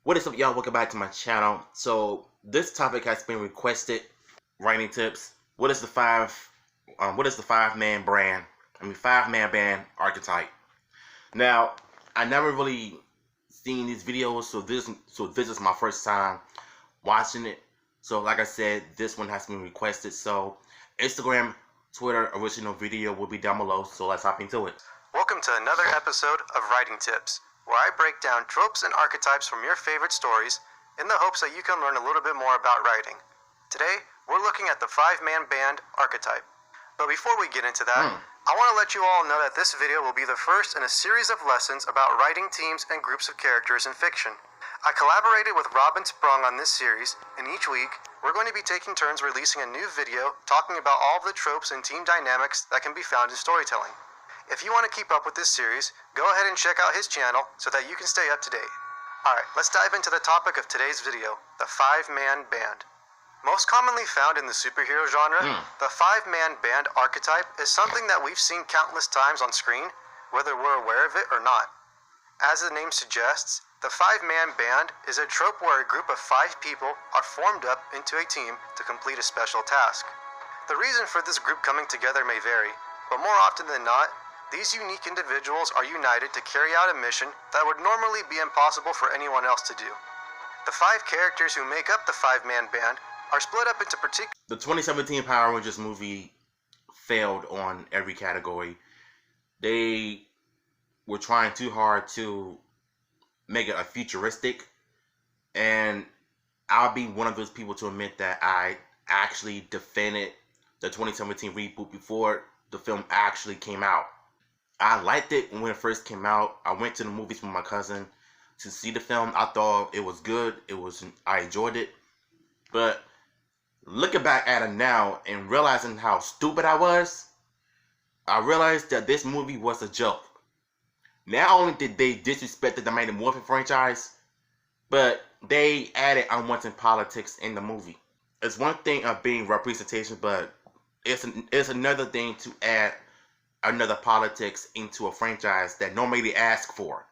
What is up, y'all? Welcome back to my channel. So this topic has been requested. Writing tips. What is the five man band archetype? Now, I never really seen these videos, so this is my first time watching it. So like I said, this one has been requested. So Instagram, Twitter, original video will be down below. So let's hop into it. Welcome to another episode of Writing Tips, where I break down tropes and archetypes from your favorite stories in the hopes that you can learn a little bit more about writing. Today, we're looking at the five-man band archetype. But before we get into that, I want to let you all know that this video will be the first in a series of lessons about writing teams and groups of characters in fiction. I collaborated with Robin Sprung on this series, and each week, we're going to be taking turns releasing a new video talking about all of the tropes and team dynamics that can be found in storytelling. If you want to keep up with this series, go ahead and check out his channel so that you can stay up to date. Alright, let's dive into the topic of today's video, the five-man band. Most commonly found in the superhero genre, the five-man band archetype is something that we've seen countless times on screen, whether we're aware of it or not. As the name suggests, the five-man band is a trope where a group of five people are formed up into a team to complete a special task. The reason for this group coming together may vary, but more often than not, these unique individuals are united to carry out a mission that would normally be impossible for anyone else to do. The five characters who make up the five-man band are split up into particular... The 2017 Power Rangers movie failed on every category. They were trying too hard to make it a futuristic, and I'll be one of those people to admit that I actually defended the 2017 reboot before the film actually came out. I liked it when it first came out. I went to the movies with my cousin to see the film. I thought it was good. I enjoyed it. But looking back at it now and realizing how stupid I was, I realized that this movie was a joke. Not only did they disrespect the Mighty Morphin franchise, but they added unwanted politics in the movie. It's one thing of being representation, but it's another thing to add another politics into a franchise that normally ask for.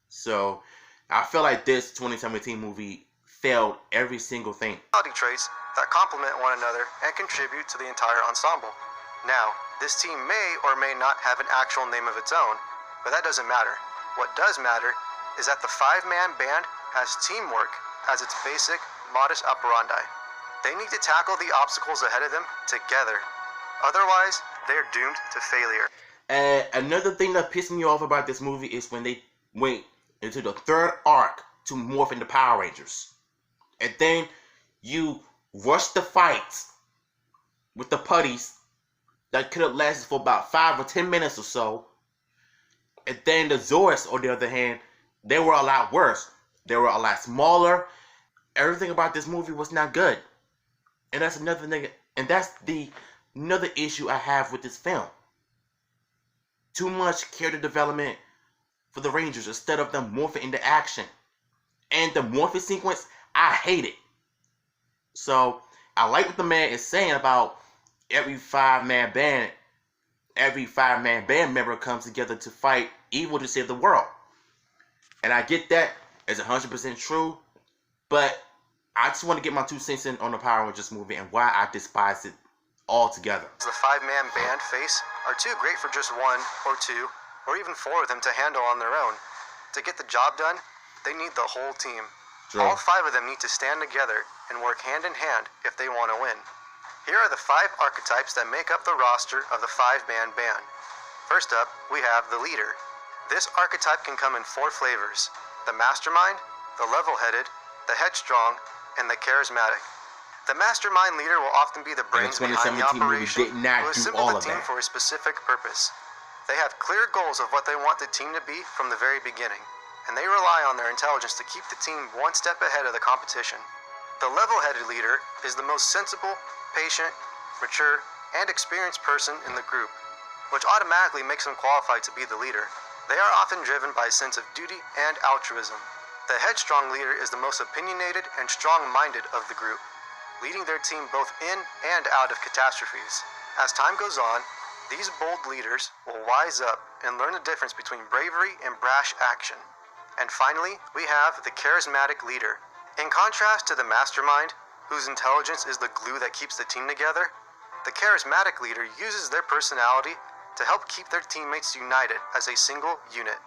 So I feel like this 2017 movie failed every single thing. Traits that complement one another and contribute to the entire ensemble. Now, this team may or may not have an actual name of its own, but that doesn't matter. What does matter is that the five-man band has teamwork as its basic modus operandi. They need to tackle the obstacles ahead of them together. Otherwise, they're doomed to failure. And another thing that pissed me off about this movie is when they went into the third arc to morph into Power Rangers. And then you rush the fights with the putties that could have lasted for about 5 or 10 minutes or so. And then the Zords, on the other hand, they were a lot worse. They were a lot smaller. Everything about this movie was not good. And that's another thing, and that's another issue I have with this film. Too much character development for the Rangers instead of them morphing into action. And the morphing sequence, I hate it. So I like what the man is saying about every five-man band member comes together to fight evil to save the world. And I get that it's 100% true, but I just want to get my 2 cents in on the Power Rangers movie and why I despise it altogether. The five-man band face are too great for just one or two or even 4 of them to handle on their own. To get the job done, they need the whole team. True. All 5 of them need to stand together and work hand in hand if they want to win. Here are the 5 archetypes that make up the roster of the five-man band. First up, we have the leader. This archetype can come in 4 flavors: the mastermind, the level-headed, the headstrong, and the charismatic. The mastermind leader will often be the brains behind the operation who assemble the team for a specific purpose. They have clear goals of what they want the team to be from the very beginning, and they rely on their intelligence to keep the team one step ahead of the competition. The level-headed leader is the most sensible, patient, mature, and experienced person in the group, which automatically makes them qualified to be the leader. They are often driven by a sense of duty and altruism. The headstrong leader is the most opinionated and strong-minded of the group, leading their team both in and out of catastrophes. As time goes on, these bold leaders will wise up and learn the difference between bravery and brash action. And finally, we have the Charismatic Leader. In contrast to the Mastermind, whose intelligence is the glue that keeps the team together, the Charismatic Leader uses their personality to help keep their teammates united as a single unit.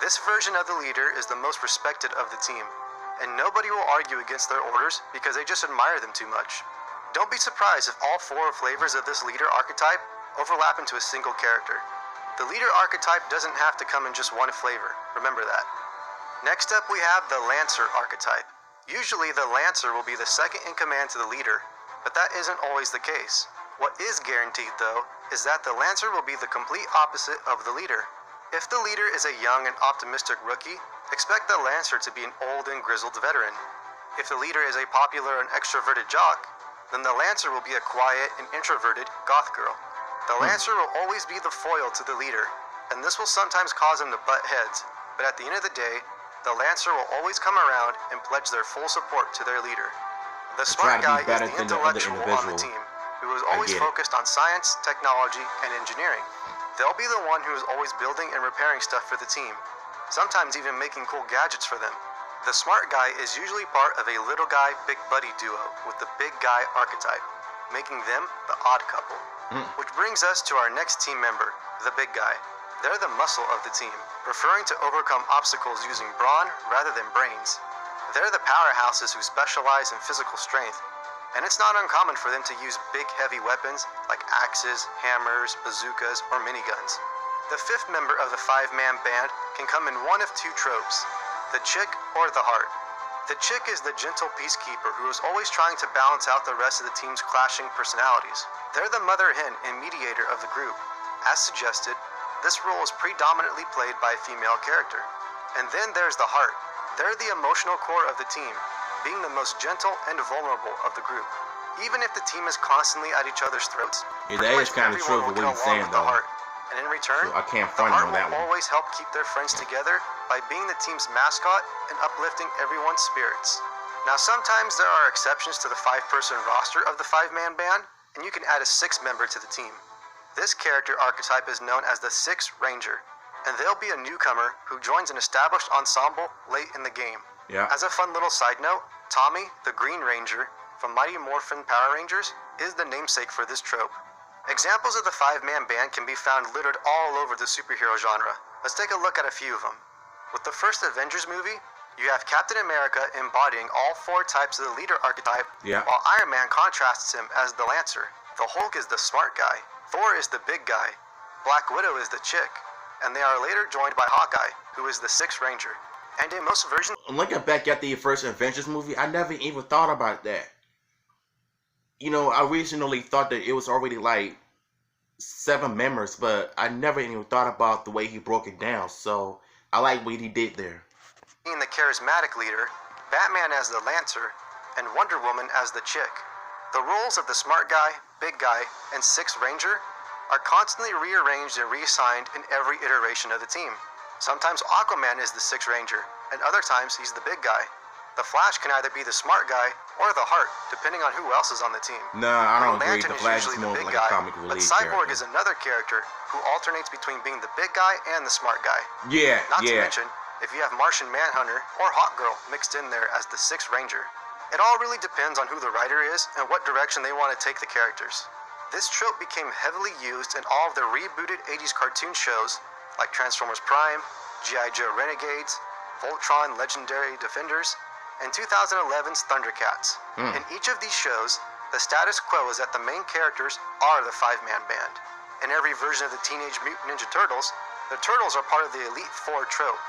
This version of the leader is the most respected of the team, and nobody will argue against their orders because they just admire them too much. Don't be surprised if all 4 flavors of this leader archetype overlap into a single character. The leader archetype doesn't have to come in just one flavor, remember that. Next up we have the Lancer archetype. Usually the Lancer will be the second in command to the leader, but that isn't always the case. What is guaranteed though, is that the Lancer will be the complete opposite of the leader. If the leader is a young and optimistic rookie, expect the Lancer to be an old and grizzled veteran. If the leader is a popular and extroverted jock, then the Lancer will be a quiet and introverted goth girl. The Lancer will always be the foil to the leader, and this will sometimes cause him to butt heads, but at the end of the day, the Lancer will always come around and pledge their full support to their leader. The smart guy is the intellectual on the team, who is always focused on science, technology, and engineering. They'll be the one who is always building and repairing stuff for the team, sometimes even making cool gadgets for them. The smart guy is usually part of a little guy, big buddy duo with the big guy archetype, making them the odd couple. Which brings us to our next team member, the big guy. They're the muscle of the team, preferring to overcome obstacles using brawn rather than brains. They're the powerhouses who specialize in physical strength, and it's not uncommon for them to use big heavy weapons like axes, hammers, bazookas, or miniguns. The 5th member of the 5-man band can come in one of 2 tropes, the chick or the heart. The chick is the gentle peacekeeper who is always trying to balance out the rest of the team's clashing personalities. They're the mother hen and mediator of the group. As suggested, this role is predominantly played by a female character. And then there's the heart. They're the emotional core of the team, being the most gentle and vulnerable of the group. Even if the team is constantly at each other's throats, that is kind of true for what he's saying though. And in return, so I can't the front heart on that will one. always help keep their friends together by being the team's mascot and uplifting everyone's spirits. Now sometimes there are exceptions to the 5-person roster of the 5-man band, and you can add a 6th member to the team. This character archetype is known as the 6th Ranger, and they'll be a newcomer who joins an established ensemble late in the game. Yeah. As a fun little side note, Tommy, the Green Ranger, from Mighty Morphin Power Rangers, is the namesake for this trope. Examples of the 5-man band can be found littered all over the superhero genre. Let's take a look at a few of them. With the first Avengers movie, you have Captain America embodying all 4 types of the leader archetype, while Iron Man contrasts him as the Lancer. The Hulk is the smart guy, Thor is the big guy, Black Widow is the chick, and they are later joined by Hawkeye, who is the 6th Ranger. And in most versions... Looking back at the first Avengers movie, I never even thought about that. You know, I originally thought that it was already like 7 members, but I never even thought about the way he broke it down. So I like what he did there. Being the Charismatic Leader, Batman as the Lancer, and Wonder Woman as the chick. The roles of the smart guy, big guy, and 6th Ranger are constantly rearranged and reassigned in every iteration of the team. Sometimes Aquaman is the 6th Ranger, and other times he's the big guy. The Flash can either be the smart guy or the heart, depending on who else is on the team. Nah, I don't agree. Lantern The Flash is more like a comic relief character. But Cyborg is another character who alternates between being the big guy and the smart guy. Yeah, Not to mention, if you have Martian Manhunter or Hawkgirl mixed in there as the 6th Ranger. It all really depends on who the writer is and what direction they want to take the characters. This trope became heavily used in all of the rebooted 80s cartoon shows like Transformers Prime, G.I. Joe Renegades, Voltron Legendary Defenders, and 2011's Thundercats. In each of these shows, the status quo is that the main characters are the 5-man band. In every version of the Teenage Mutant Ninja Turtles, the Turtles are part of the Elite Four trope.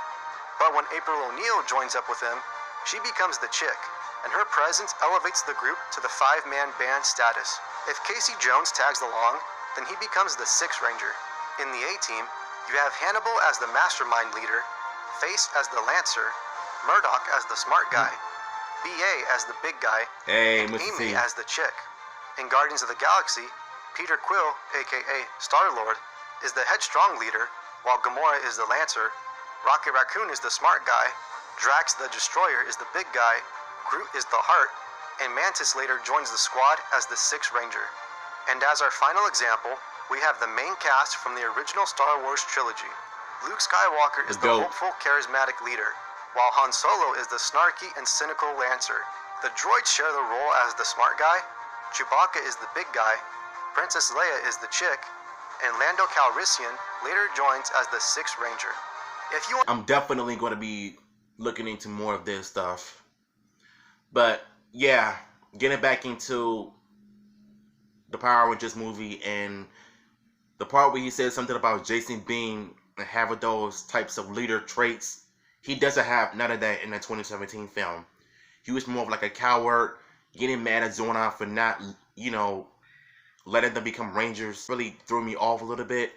But when April O'Neil joins up with them, she becomes the chick, and her presence elevates the group to the 5-man band status. If Casey Jones tags along, then he becomes the 6th Ranger. In the A-Team, you have Hannibal as the mastermind leader, Face as the Lancer, Murdoch as the smart guy, B.A. as the big guy, and Amy as the chick. In Guardians of the Galaxy, Peter Quill, aka Star-Lord, is the headstrong leader, while Gamora is the Lancer, Rocket Raccoon is the smart guy, Drax the Destroyer is the big guy, Groot is the heart, and Mantis later joins the squad as the 6th Ranger. And as our final example, we have the main cast from the original Star Wars trilogy. Luke Skywalker is the GOAT. hopeful, charismatic leader, while Han Solo is the snarky and cynical lancer. The droids share the role as the smart guy, Chewbacca is the big guy, Princess Leia is the chick, and Lando Calrissian later joins as the Sixth Ranger. If you I'm definitely going to be looking into more of this stuff. But yeah, getting back into the Power Rangers movie and the part where he says something about Jason being and having those types of leader traits, he doesn't have none of that in the 2017 film. He was more of like a coward, getting mad at Zordon for not, letting them become Rangers. Really threw me off a little bit.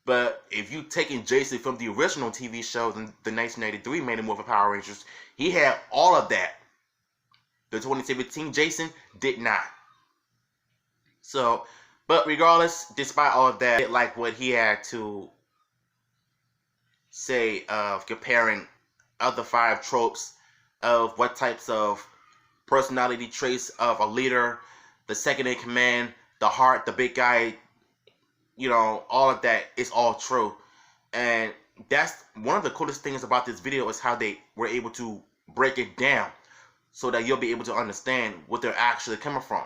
But if you taking Jason from the original TV show, the 1993 Made Him Morphin Power Rangers, he had all of that. The 2017 Jason did not. So, but regardless, despite all of that, I did like what he had to say of comparing other 5 tropes of what types of personality traits of a leader, the second in command, the heart, the big guy, all of that is all true. And that's one of the coolest things about this video is how they were able to break it down so that you'll be able to understand what they're actually coming from.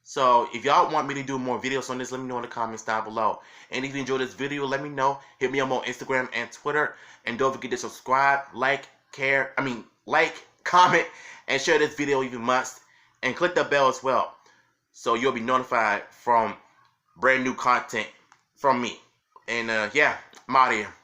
So if y'all want me to do more videos on this, let me know in the comments down below. And if you enjoyed this video, let me know. Hit me up on Instagram and Twitter. And don't forget to subscribe, like, comment, and share this video if you must. And click the bell as well, so you'll be notified from brand new content from me. And yeah, I'm out of here.